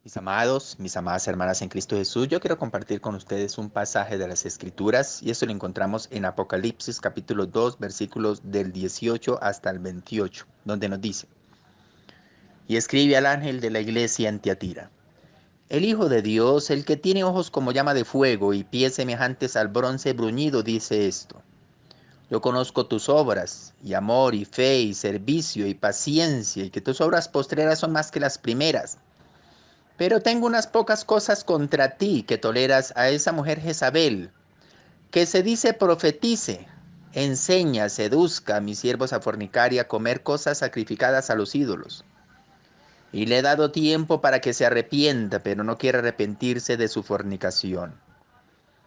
Mis amados, mis amadas hermanas en Cristo Jesús, yo quiero compartir con ustedes un pasaje de las Escrituras y esto lo encontramos en Apocalipsis capítulo 2 versículos del 18 hasta el 28, donde nos dice: Y escribe al ángel de la iglesia en Tiatira: El Hijo de Dios, el que tiene ojos como llama de fuego y pies semejantes al bronce bruñido, dice esto: Yo conozco tus obras, y amor, y fe, y servicio, y paciencia, y que tus obras postreras son más que las primeras. Pero tengo unas pocas cosas contra ti, que toleras a esa mujer Jezabel, que se dice profetice, enseña, seduzca a mis siervos a fornicar y a comer cosas sacrificadas a los ídolos. Y le he dado tiempo para que se arrepienta, pero no quiere arrepentirse de su fornicación.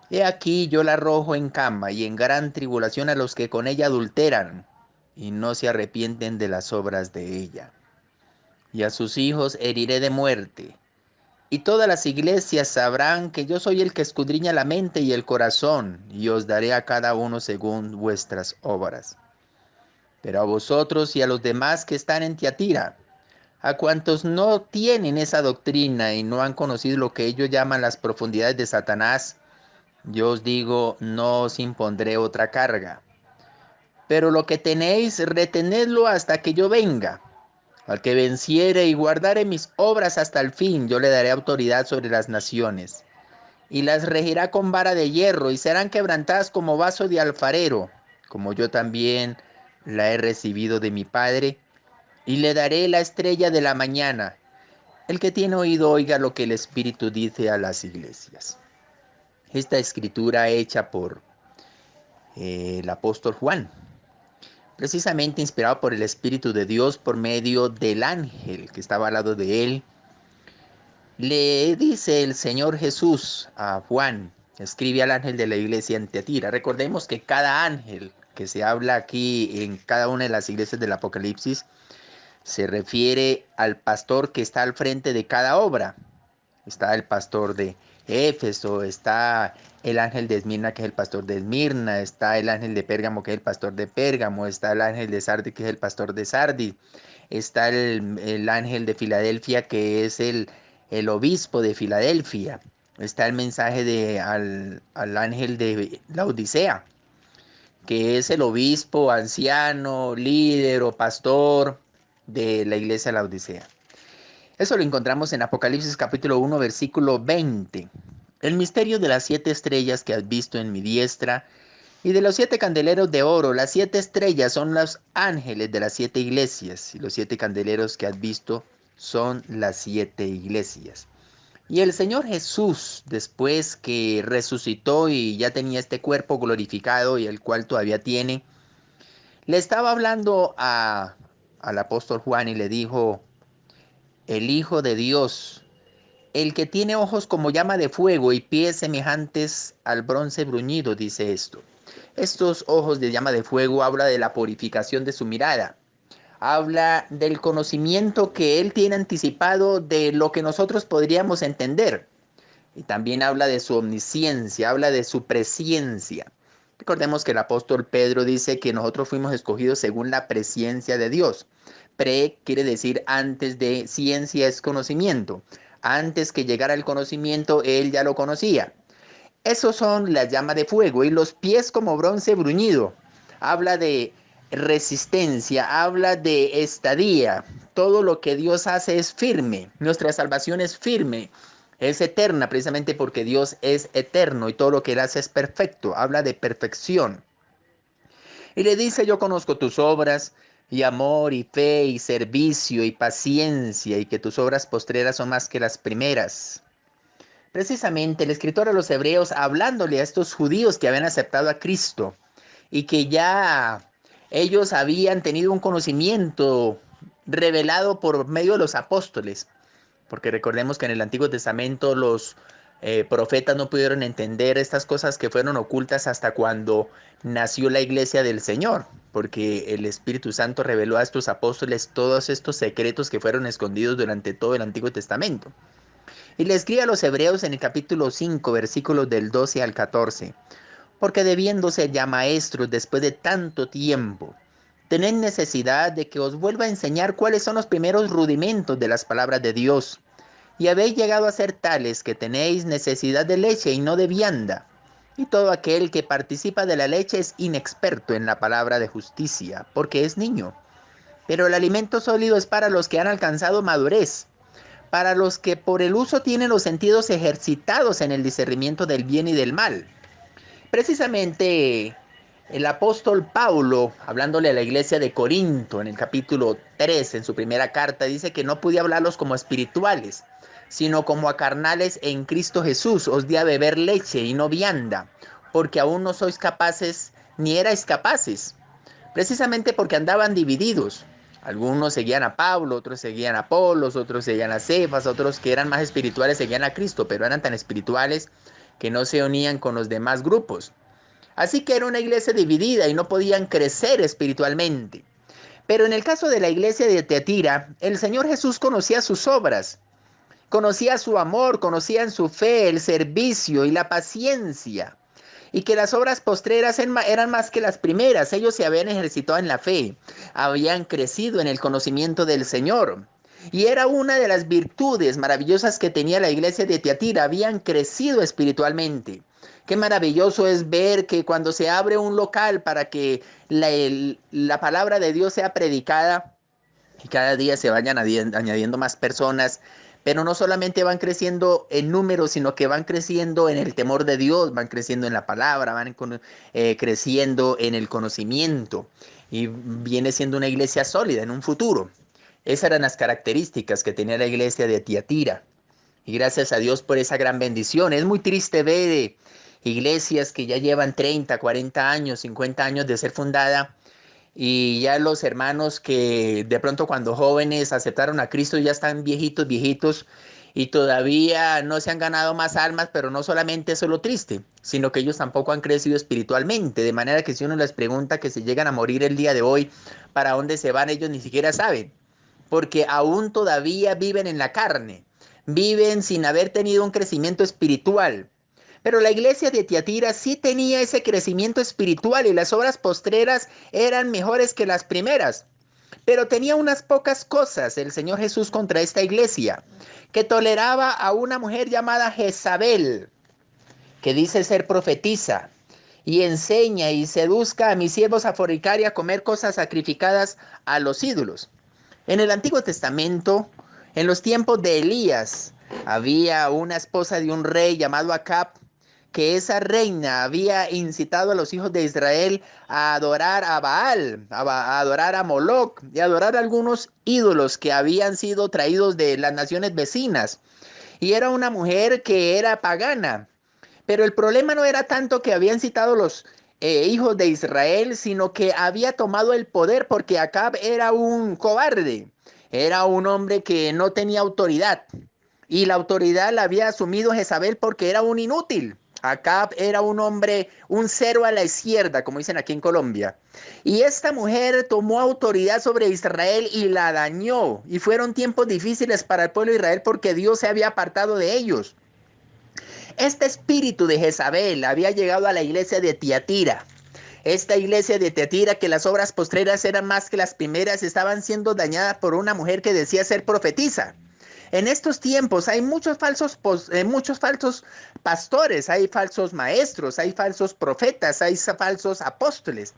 He aquí yo la arrojo en cama y en gran tribulación a los que con ella adulteran, y no se arrepienten de las obras de ella. Y a sus hijos heriré de muerte. Y todas las iglesias sabrán que yo soy el que escudriña la mente y el corazón, y os daré a cada uno según vuestras obras. Pero a vosotros y a los demás que están en Tiatira, a cuantos no tienen esa doctrina y no han conocido lo que ellos llaman las profundidades de Satanás, yo os digo, no os impondré otra carga. Pero lo que tenéis, retenedlo hasta que yo venga. Al que venciere y guardare mis obras hasta el fin, yo le daré autoridad sobre las naciones, y las regirá con vara de hierro, y serán quebrantadas como vaso de alfarero, como yo también la he recibido de mi Padre, y le daré la estrella de la mañana. El que tiene oído, oiga lo que el Espíritu dice a las iglesias. Esta escritura hecha por el apóstol Juan, precisamente inspirado por el Espíritu de Dios por medio del ángel que estaba al lado de él. Le dice el Señor Jesús a Juan: escribe al ángel de la iglesia en Tiatira. Recordemos que cada ángel que se habla aquí en cada una de las iglesias del Apocalipsis se refiere al pastor que está al frente de cada obra. Está el pastor de Éfeso, está el ángel de Esmirna, que es el pastor de Esmirna, está el ángel de Pérgamo, que es el pastor de Pérgamo, está el ángel de Sardis, que es el pastor de Sardis, está el ángel de Filadelfia, que es el obispo de Filadelfia, está el mensaje al ángel de la Odisea, que es el obispo, anciano, líder o pastor de la iglesia de la Odisea. Eso lo encontramos en Apocalipsis capítulo 1, versículo 20. El misterio de las 7 estrellas que has visto en mi diestra y de los 7 candeleros de oro. Las 7 estrellas son los ángeles de las 7 iglesias, y los 7 candeleros que has visto son las 7 iglesias. Y el Señor Jesús, después que resucitó y ya tenía este cuerpo glorificado y el cual todavía tiene, le estaba hablando al apóstol Juan y le dijo: el Hijo de Dios, el que tiene ojos como llama de fuego y pies semejantes al bronce bruñido, dice esto. Estos ojos de llama de fuego habla de la purificación de su mirada. Habla del conocimiento que él tiene anticipado de lo que nosotros podríamos entender. Y también habla de su omnisciencia, habla de su presciencia. Recordemos que el apóstol Pedro dice que nosotros fuimos escogidos según la presciencia de Dios. Pre quiere decir antes de, ciencia es conocimiento. Antes que llegara el conocimiento, él ya lo conocía. Esos son las llamas de fuego, y los pies como bronce bruñido. Habla de resistencia, habla de estadía. Todo lo que Dios hace es firme. Nuestra salvación es firme, es eterna, precisamente porque Dios es eterno y todo lo que Él hace es perfecto. Habla de perfección. Y le dice: yo conozco tus obras, y amor, y fe, y servicio, y paciencia, y que tus obras postreras son más que las primeras. Precisamente el escritor a los hebreos, hablándole a estos judíos que habían aceptado a Cristo y que ya ellos habían tenido un conocimiento revelado por medio de los apóstoles, porque recordemos que en el Antiguo Testamento los profetas no pudieron entender estas cosas que fueron ocultas hasta cuando nació la iglesia del Señor, porque el Espíritu Santo reveló a estos apóstoles todos estos secretos que fueron escondidos durante todo el Antiguo Testamento. Y le escribe a los hebreos en el capítulo 5, versículos del 12 al 14. Porque debiéndose ya maestros después de tanto tiempo, tened necesidad de que os vuelva a enseñar cuáles son los primeros rudimentos de las palabras de Dios, y habéis llegado a ser tales que tenéis necesidad de leche y no de vianda. Y todo aquel que participa de la leche es inexperto en la palabra de justicia, porque es niño. Pero el alimento sólido es para los que han alcanzado madurez, para los que por el uso tienen los sentidos ejercitados en el discernimiento del bien y del mal. Precisamente el apóstol Pablo, hablándole a la iglesia de Corinto en el capítulo 3, en su primera carta, dice que no podía hablarlos como espirituales, sino como a carnales en Cristo Jesús. Os di a beber leche y no vianda, porque aún no sois capaces, ni erais capaces, precisamente porque andaban divididos. Algunos seguían a Pablo, otros seguían a Apolos, otros seguían a Cefas, otros que eran más espirituales seguían a Cristo, pero eran tan espirituales que no se unían con los demás grupos. Así que era una iglesia dividida y no podían crecer espiritualmente. Pero en el caso de la iglesia de Teatira, el Señor Jesús conocía sus obras, conocía su amor, conocía su fe, el servicio y la paciencia. Y que las obras postreras eran más que las primeras. Ellos se habían ejercitado en la fe, habían crecido en el conocimiento del Señor. Y era una de las virtudes maravillosas que tenía la iglesia de Tiatira. Habían crecido espiritualmente. Qué maravilloso es ver que cuando se abre un local para que la palabra de Dios sea predicada, y cada día se vayan añadiendo más personas, pero no solamente van creciendo en número, sino que van creciendo en el temor de Dios, van creciendo en la palabra, creciendo en el conocimiento, y viene siendo una iglesia sólida en un futuro. Esas eran las características que tenía la iglesia de Tiatira. Y gracias a Dios por esa gran bendición. Es muy triste ver iglesias que ya llevan 30, 40 años, 50 años de ser fundada, y ya los hermanos que de pronto cuando jóvenes aceptaron a Cristo ya están viejitos, viejitos, y todavía no se han ganado más almas, pero no solamente eso es lo triste, sino que ellos tampoco han crecido espiritualmente, de manera que si uno les pregunta que si llegan a morir el día de hoy, para dónde se van, ellos ni siquiera saben, porque aún todavía viven en la carne, viven sin haber tenido un crecimiento espiritual. Pero la iglesia de Tiatira sí tenía ese crecimiento espiritual y las obras postreras eran mejores que las primeras. Pero tenía unas pocas cosas el Señor Jesús contra esta iglesia, que toleraba a una mujer llamada Jezabel, que dice ser profetisa, y enseña y seduzca a mis siervos a fornicar y a comer cosas sacrificadas a los ídolos. En el Antiguo Testamento, en los tiempos de Elías, había una esposa de un rey llamado Acab, que esa reina había incitado a los hijos de Israel a adorar a Baal, a adorar a Moloc y a adorar a algunos ídolos que habían sido traídos de las naciones vecinas. Y era una mujer que era pagana. Pero el problema no era tanto que habían citado los hijos de Israel, sino que había tomado el poder porque Acab era un cobarde, era un hombre que no tenía autoridad. Y la autoridad la había asumido Jezabel porque era un inútil. Acab era un hombre, un cero a la izquierda, como dicen aquí en Colombia. Y esta mujer tomó autoridad sobre Israel y la dañó. Y fueron tiempos difíciles para el pueblo de Israel porque Dios se había apartado de ellos. Este espíritu de Jezabel había llegado a la iglesia de Tiatira. Esta iglesia de Tiatira, que las obras postreras eran más que las primeras, estaban siendo dañadas por una mujer que decía ser profetisa. En estos tiempos hay muchos falsos pastores, hay falsos maestros, hay falsos profetas, hay falsos apóstoles.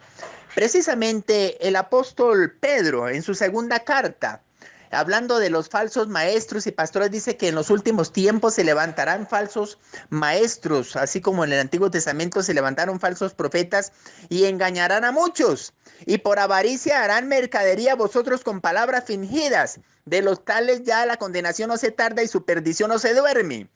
Precisamente el apóstol Pedro en su segunda carta, hablando de los falsos maestros y pastores, dice que en los últimos tiempos se levantarán falsos maestros, así como en el Antiguo Testamento se levantaron falsos profetas y engañarán a muchos. Y por avaricia harán mercadería vosotros con palabras fingidas. De los tales ya la condenación no se tarda y su perdición no se duerme.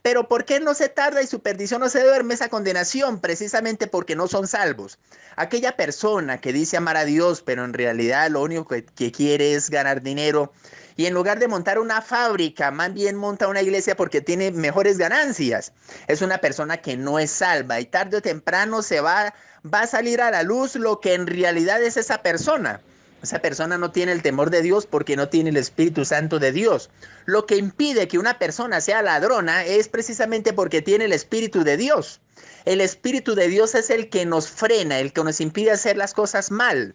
Pero ¿por qué no se tarda y su perdición no se duerme esa condenación? Precisamente porque no son salvos. Aquella persona que dice amar a Dios, pero en realidad lo único que quiere es ganar dinero, y en lugar de montar una fábrica, más bien monta una iglesia porque tiene mejores ganancias. Es una persona que no es salva y tarde o temprano va a salir a la luz lo que en realidad es esa persona. Esa persona no tiene el temor de Dios porque no tiene el Espíritu Santo de Dios. Lo que impide que una persona sea ladrona es precisamente porque tiene el Espíritu de Dios. El Espíritu de Dios es el que nos frena, el que nos impide hacer las cosas mal.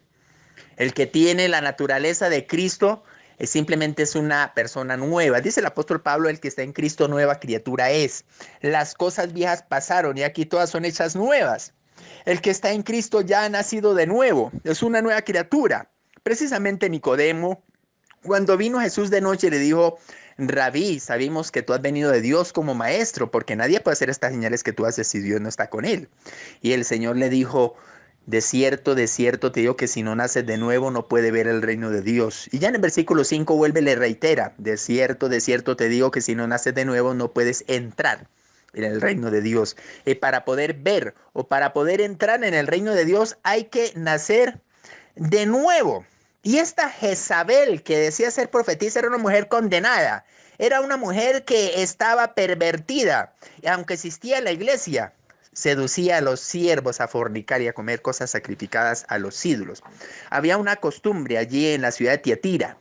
El que tiene la naturaleza de Cristo simplemente es una persona nueva. Dice el apóstol Pablo, el que está en Cristo nueva criatura es. Las cosas viejas pasaron y aquí todas son hechas nuevas. El que está en Cristo ya ha nacido de nuevo, es una nueva criatura. Precisamente Nicodemo, cuando vino Jesús de noche, le dijo: Rabí, sabemos que tú has venido de Dios como maestro, porque nadie puede hacer estas señales que tú haces si Dios no está con él. Y el Señor le dijo: de cierto te digo que si no naces de nuevo no puede ver el reino de Dios. Y ya en el versículo 5 vuelve y le reitera: de cierto te digo que si no naces de nuevo no puedes entrar en el reino de Dios. Y para poder ver o para poder entrar en el reino de Dios hay que nacer de nuevo. Y esta Jezabel que decía ser profetisa era una mujer condenada. Era una mujer que estaba pervertida. Y aunque existía en la iglesia, seducía a los siervos a fornicar y a comer cosas sacrificadas a los ídolos. Había una costumbre allí en la ciudad de Tiatira.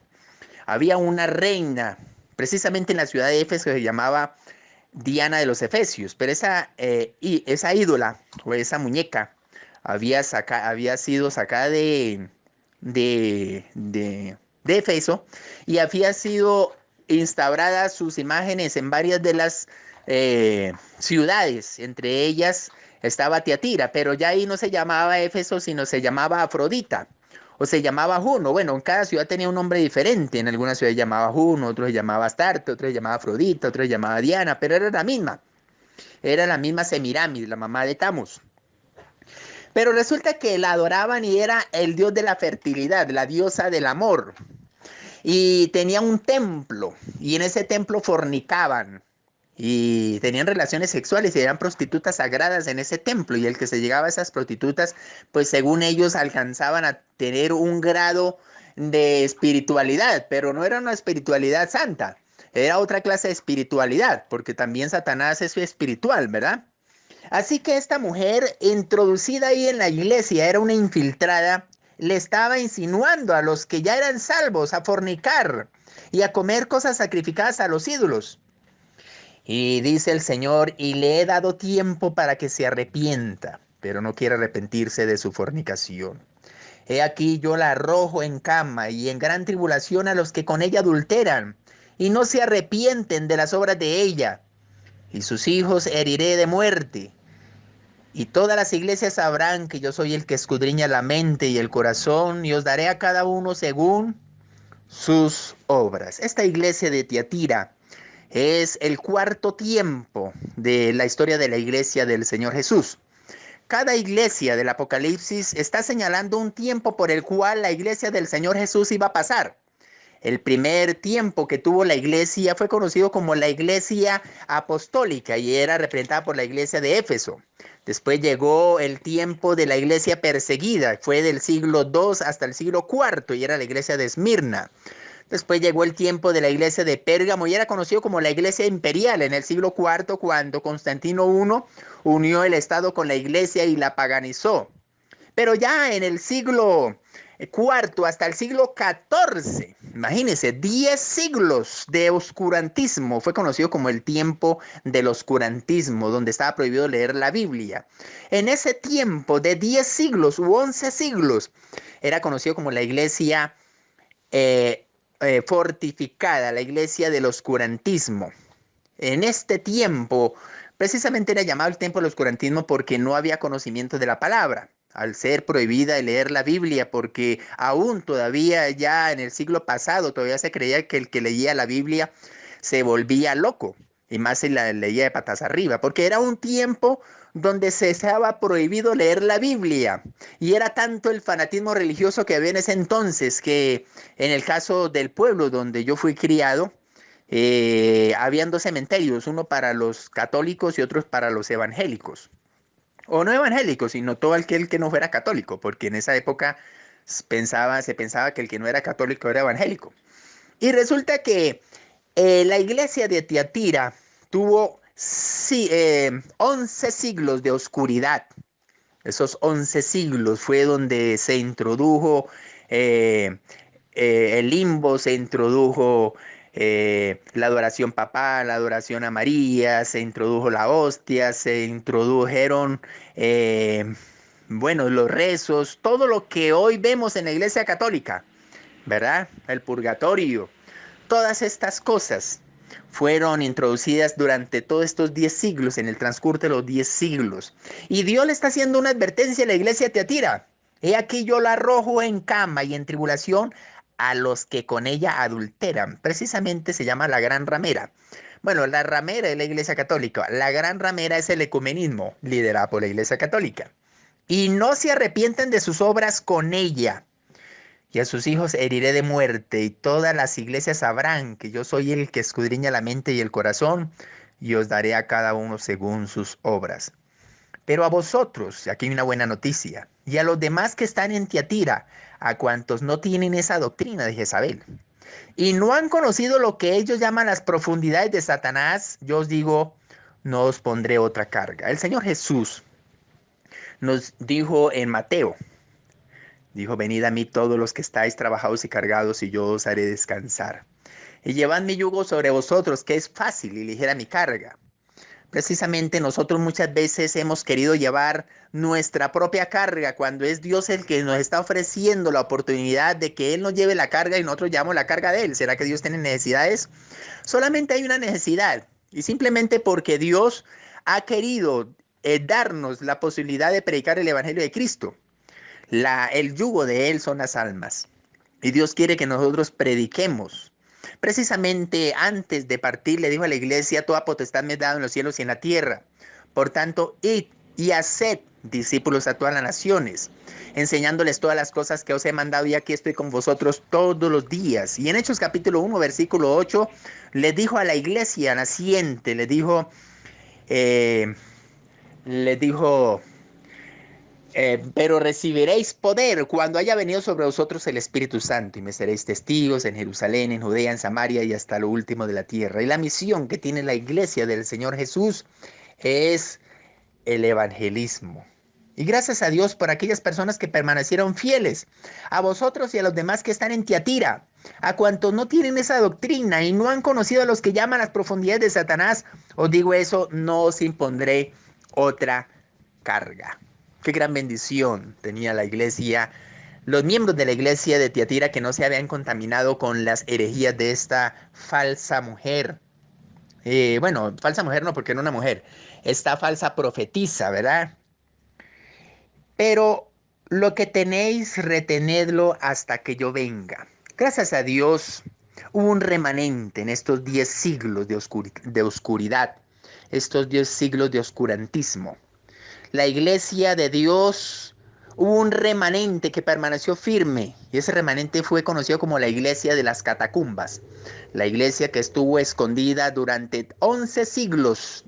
Había una reina, precisamente en la ciudad de Éfeso, que se llamaba Diana de los Efesios. Pero esa ídola o esa muñeca había sido sacada de Efeso y había sido instauradas sus imágenes en varias de las ciudades, entre ellas estaba Tiatira, pero ya ahí no se llamaba Éfeso, sino se llamaba Afrodita o se llamaba Juno. Bueno, en cada ciudad tenía un nombre diferente. En algunas ciudades llamaba Juno, otros se llamaba Astarte, otros se llamaba Afrodita, otros se llamaba Diana, pero era la misma. Era la misma Semiramis, la mamá de Tamus. Pero resulta que la adoraban y era el dios de la fertilidad, la diosa del amor. Y tenía un templo y en ese templo fornicaban y tenían relaciones sexuales y eran prostitutas sagradas en ese templo. Y el que se llegaba a esas prostitutas, pues según ellos alcanzaban a tener un grado de espiritualidad, pero no era una espiritualidad santa, era otra clase de espiritualidad, porque también Satanás es espiritual, ¿verdad? Así que esta mujer, introducida ahí en la iglesia, era una infiltrada, le estaba insinuando a los que ya eran salvos a fornicar y a comer cosas sacrificadas a los ídolos. Y dice el Señor: y le he dado tiempo para que se arrepienta, pero no quiere arrepentirse de su fornicación. He aquí yo la arrojo en cama y en gran tribulación a los que con ella adulteran y no se arrepienten de las obras de ella. Y sus hijos heriré de muerte. Y todas las iglesias sabrán que yo soy el que escudriña la mente y el corazón, y os daré a cada uno según sus obras. Esta iglesia de Tiatira es el cuarto tiempo de la historia de la iglesia del Señor Jesús. Cada iglesia del Apocalipsis está señalando un tiempo por el cual la iglesia del Señor Jesús iba a pasar. El primer tiempo que tuvo la iglesia fue conocido como la iglesia apostólica y era representada por la iglesia de Éfeso. Después llegó el tiempo de la iglesia perseguida, fue del siglo II hasta el siglo IV y era la iglesia de Esmirna. Después llegó el tiempo de la iglesia de Pérgamo y era conocido como la iglesia imperial en el siglo IV, cuando Constantino I unió el Estado con la iglesia y la paganizó. Pero ya en el siglo cuarto hasta el siglo XIV, imagínense, 10 siglos de oscurantismo, fue conocido como el tiempo del oscurantismo, donde estaba prohibido leer la Biblia. En ese tiempo de 10 siglos u 11 siglos, era conocido como la iglesia eh, fortificada, la iglesia del oscurantismo. En este tiempo, precisamente era llamado el tiempo del oscurantismo porque no había conocimiento de la palabra, al ser prohibida leer la Biblia, porque aún todavía ya en el siglo pasado todavía se creía que el que leía la Biblia se volvía loco, y más si la leía de patas arriba, porque era un tiempo donde se estaba prohibido leer la Biblia, y era tanto el fanatismo religioso que había en ese entonces que en el caso del pueblo donde yo fui criado, habían dos cementerios, uno para los católicos y otros para los evangélicos. O no evangélicos, sino todo aquel que no fuera católico, porque en esa época se pensaba que el que no era católico era evangélico. Y resulta que la iglesia de Tiatira tuvo 11 siglos de oscuridad. Esos 11 siglos fue donde se introdujo eh, el limbo, se introdujo la adoración papal, la adoración a María, se introdujo la hostia, se introdujeron, bueno, los rezos, todo lo que hoy vemos en la Iglesia Católica. ¿verdad? El purgatorio. Todas estas cosas fueron introducidas durante todos estos 10 siglos, en el transcurso de los 10 siglos. Y Dios le está haciendo una advertencia a la iglesia de Tiatira. He aquí yo la arrojo en cama y en tribulación a los que con ella adulteran. Precisamente se llama la gran ramera. Bueno, la ramera es la iglesia católica. La gran ramera es el ecumenismo, liderado por la iglesia católica. Y no se arrepienten de sus obras con ella. Y a sus hijos heriré de muerte, y todas las iglesias sabrán que yo soy el que escudriña la mente y el corazón, y os daré a cada uno según sus obras. Pero a vosotros, y aquí hay una buena noticia, y a los demás que están en Tiatira, a cuantos no tienen esa doctrina de Jezabel, y no han conocido lo que ellos llaman las profundidades de Satanás, yo os digo, no os pondré otra carga. El Señor Jesús nos dijo en Mateo, dijo, venid a mí todos los que estáis trabajados y cargados, y yo os haré descansar. Y llevad mi yugo sobre vosotros, que es fácil y ligera mi carga. Precisamente nosotros muchas veces hemos querido llevar nuestra propia carga cuando es Dios el que nos está ofreciendo la oportunidad de que Él nos lleve la carga y nosotros llevamos la carga de Él. ¿Será que Dios tiene necesidades? Solamente hay una necesidad, y simplemente porque Dios ha querido darnos la posibilidad de predicar el Evangelio de Cristo. El yugo de Él son las almas. Y Dios quiere que nosotros prediquemos. Precisamente antes de partir le dijo a la iglesia, toda potestad me es dada en los cielos y en la tierra. Por tanto, id y haced discípulos a todas las naciones, enseñándoles todas las cosas que os he mandado, y aquí estoy con vosotros todos los días. Y en Hechos capítulo 1, versículo 8, le dijo a la iglesia naciente, eh, le dijo, pero recibiréis poder cuando haya venido sobre vosotros el Espíritu Santo, y me seréis testigos en Jerusalén, en Judea, en Samaria y hasta lo último de la tierra. Y la misión que tiene la iglesia del Señor Jesús es el evangelismo. Y gracias a Dios por aquellas personas que permanecieron fieles, a vosotros y a los demás que están en Tiatira, a cuantos no tienen esa doctrina y no han conocido a los que llaman las profundidades de Satanás, os digo eso, no os impondré otra carga. Qué gran bendición tenía la iglesia, los miembros de la iglesia de Tiatira, que no se habían contaminado con las herejías de esta falsa mujer. Bueno, falsa mujer no, porque era una mujer. Esta falsa profetisa, ¿verdad? Pero lo que tenéis, retenedlo hasta que yo venga. Gracias a Dios, hubo un remanente en estos 10 siglos de oscuridad, estos 10 siglos de oscurantismo. La iglesia de Dios, hubo un remanente que permaneció firme, y ese remanente fue conocido como la iglesia de las catacumbas, la iglesia que estuvo escondida durante 11 siglos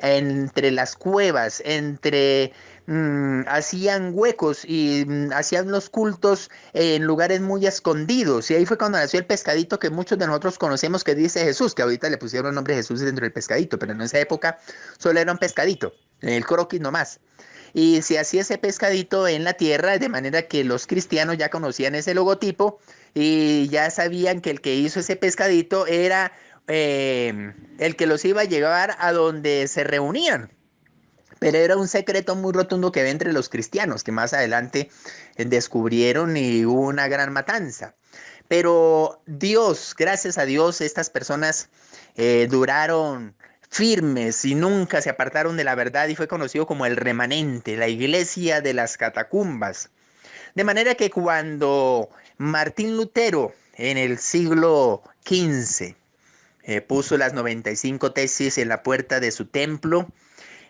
entre las cuevas, hacían huecos y hacían los cultos en lugares muy escondidos. Y ahí fue cuando nació el pescadito que muchos de nosotros conocemos, que dice Jesús, que ahorita le pusieron el nombre Jesús dentro del pescadito, pero en esa época solo era un pescadito, el croquis nomás. Y se hacía ese pescadito en la tierra, de manera que los cristianos ya conocían ese logotipo y ya sabían que el que hizo ese pescadito era el que los iba a llevar a donde se reunían. Pero era un secreto muy rotundo que había entre los cristianos, que más adelante descubrieron, y hubo una gran matanza. Pero Dios, gracias a Dios, estas personas duraron firmes y nunca se apartaron de la verdad, y fue conocido como el remanente, la iglesia de las catacumbas. De manera que cuando Martín Lutero en el siglo XV puso las 95 tesis en la puerta de su templo,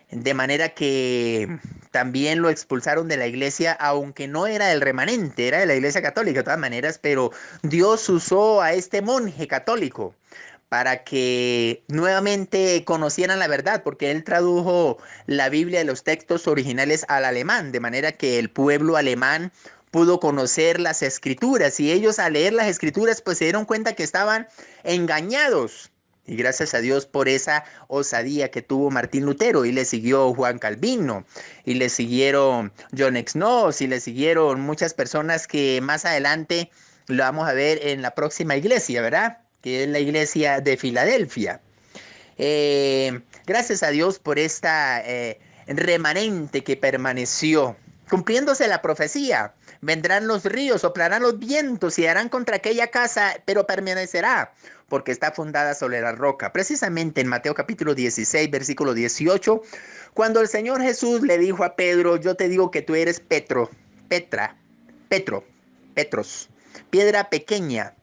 de manera que también lo expulsaron de la iglesia, aunque no era del remanente, era de la iglesia católica de todas maneras, pero Dios usó a este monje católico para que nuevamente conocieran la verdad, porque él tradujo la Biblia de los textos originales al alemán, de manera que el pueblo alemán pudo conocer las escrituras, y ellos al leer las escrituras pues se dieron cuenta que estaban engañados. Y gracias a Dios por esa osadía que tuvo Martín Lutero, y le siguió Juan Calvino, y le siguieron John Knox, y le siguieron muchas personas que más adelante lo vamos a ver en la próxima iglesia, ¿verdad? Que es la iglesia de Filadelfia. Gracias a Dios por esta remanente que permaneció Cumpliéndose la profecía, vendrán los ríos, soplarán los vientos y darán contra aquella casa, pero permanecerá, porque está fundada sobre la roca. Precisamente en Mateo capítulo 16, versículo 18, cuando el Señor Jesús le dijo a Pedro, yo te digo que tú eres Petros, piedra pequeña.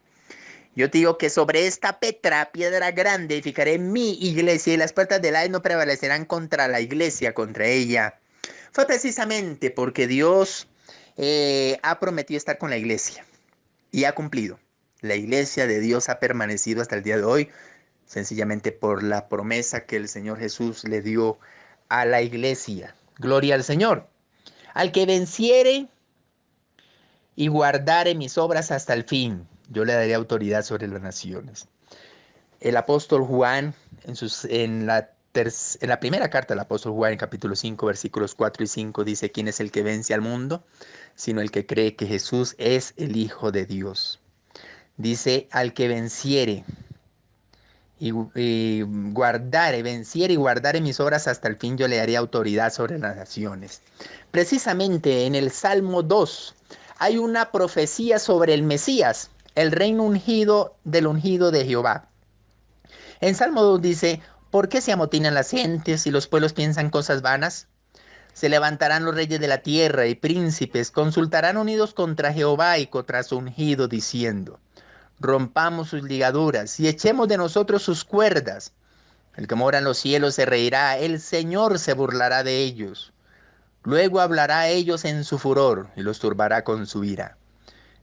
Yo te digo que sobre esta Petra, piedra grande, edificaré mi iglesia y las puertas del Hades no prevalecerán contra la iglesia, contra ella. Fue precisamente porque Dios ha prometido estar con la iglesia y ha cumplido. La iglesia de Dios ha permanecido hasta el día de hoy, sencillamente por la promesa que el Señor Jesús le dio a la iglesia. Gloria al Señor. Al que venciere y guardare mis obras hasta el fin, yo le daré autoridad sobre las naciones. El apóstol Juan, en la primera carta del apóstol Juan, en capítulo 5, versículos 4 y 5, dice, ¿quién es el que vence al mundo? Sino el que cree que Jesús es el Hijo de Dios. Dice, al que venciere venciere y guardare mis obras hasta el fin, yo le daré autoridad sobre las naciones. Precisamente en el Salmo 2 hay una profecía sobre el Mesías, el reino ungido de Jehová. En Salmo 2 dice, ¿por qué se amotinan las gentes y los pueblos piensan cosas vanas? Se levantarán los reyes de la tierra y príncipes, consultarán unidos contra Jehová y contra su ungido, diciendo, rompamos sus ligaduras y echemos de nosotros sus cuerdas. El que mora en los cielos se reirá, el Señor se burlará de ellos. Luego hablará a ellos en su furor y los turbará con su ira.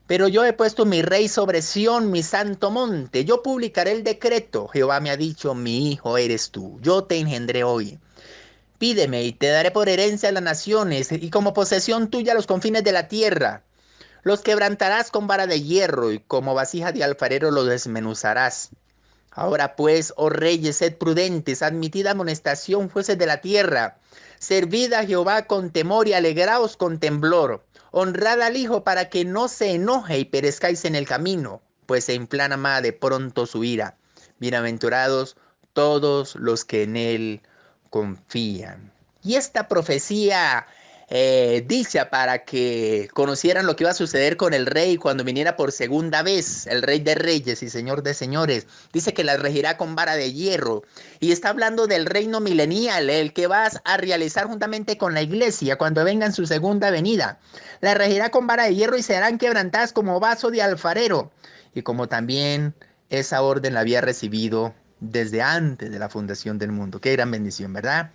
Pero yo he puesto mi rey sobre Sión, mi santo monte. Yo publicaré el decreto. Jehová me ha dicho, mi hijo eres tú. Yo te engendré hoy. Pídeme y te daré por herencia a las naciones y como posesión tuya los confines de la tierra. Los quebrantarás con vara de hierro y como vasija de alfarero los desmenuzarás. Ahora pues, oh reyes, sed prudentes, admitid amonestación, jueces de la tierra. Servid a Jehová con temor y alegraos con temblor. Honrad al Hijo para que no se enoje y perezcáis en el camino, pues se inflama de pronto su ira. Bienaventurados todos los que en él confían. Y esta profecía dicha para que conocieran lo que iba a suceder con el rey cuando viniera por segunda vez, el rey de reyes y señor de señores. Dice que la regirá con vara de hierro y está hablando del reino milenial, el que vas a realizar juntamente con la iglesia cuando venga en su segunda venida. La regirá con vara de hierro y serán quebrantadas como vaso de alfarero, y como también esa orden la había recibido desde antes de la fundación del mundo. Qué gran bendición, ¿verdad?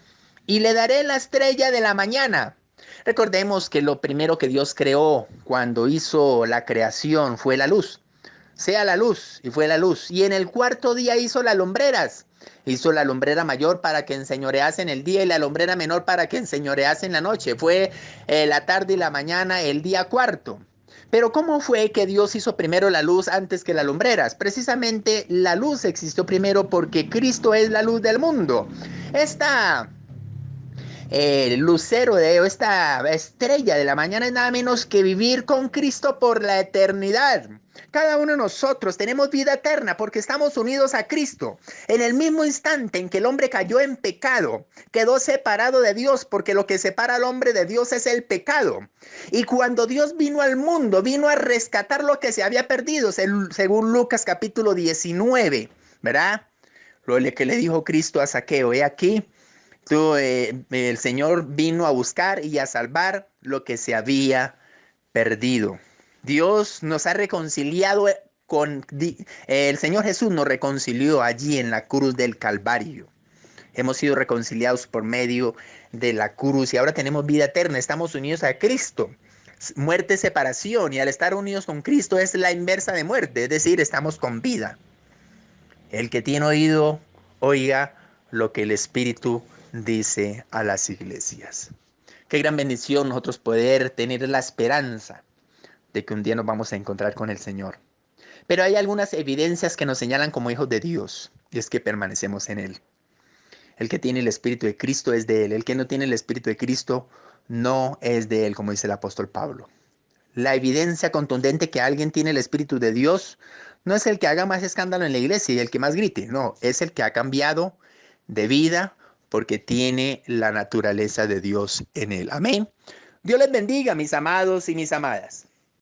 Y le daré la estrella de la mañana. Recordemos que lo primero que Dios creó cuando hizo la creación fue la luz. Sea la luz, y fue la luz. Y en el cuarto día hizo las lumbreras. Hizo la lumbrera mayor para que enseñorease en el día y la lumbrera menor para que enseñorease en la noche. Fue la tarde y la mañana el día cuarto. Pero ¿cómo fue que Dios hizo primero la luz antes que las lumbreras? Precisamente la luz existió primero porque Cristo es la luz del mundo. Esta lucero de esta estrella de la mañana es nada menos que vivir con Cristo por la eternidad. Cada uno de nosotros tenemos vida eterna porque estamos unidos a Cristo. En el mismo instante en que el hombre cayó en pecado, quedó separado de Dios porque lo que separa al hombre de Dios es el pecado. Y cuando Dios vino al mundo, vino a rescatar lo que se había perdido, según Lucas capítulo 19, ¿verdad? Lo que le dijo Cristo a Zaqueo, he aquí, el Señor vino a buscar y a salvar lo que se había perdido. Dios nos ha reconciliado el Señor Jesús nos reconcilió allí en la cruz del Calvario. Hemos sido reconciliados por medio de la cruz y ahora tenemos vida eterna. Estamos unidos a Cristo. Muerte, separación, y al estar unidos con Cristo es la inversa de muerte, es decir, estamos con vida. El que tiene oído, oiga lo que el Espíritu dice a las iglesias. Qué gran bendición nosotros poder tener la esperanza de que un día nos vamos a encontrar con el Señor. Pero hay algunas evidencias que nos señalan como hijos de Dios, y es que permanecemos en Él. El que tiene el Espíritu de Cristo es de Él. El que no tiene el Espíritu de Cristo no es de Él, como dice el apóstol Pablo. La evidencia contundente que alguien tiene el Espíritu de Dios no es el que haga más escándalo en la iglesia y el que más grite, no, es el que ha cambiado de vida porque tiene la naturaleza de Dios en él. Amén. Dios les bendiga, mis amados y mis amadas.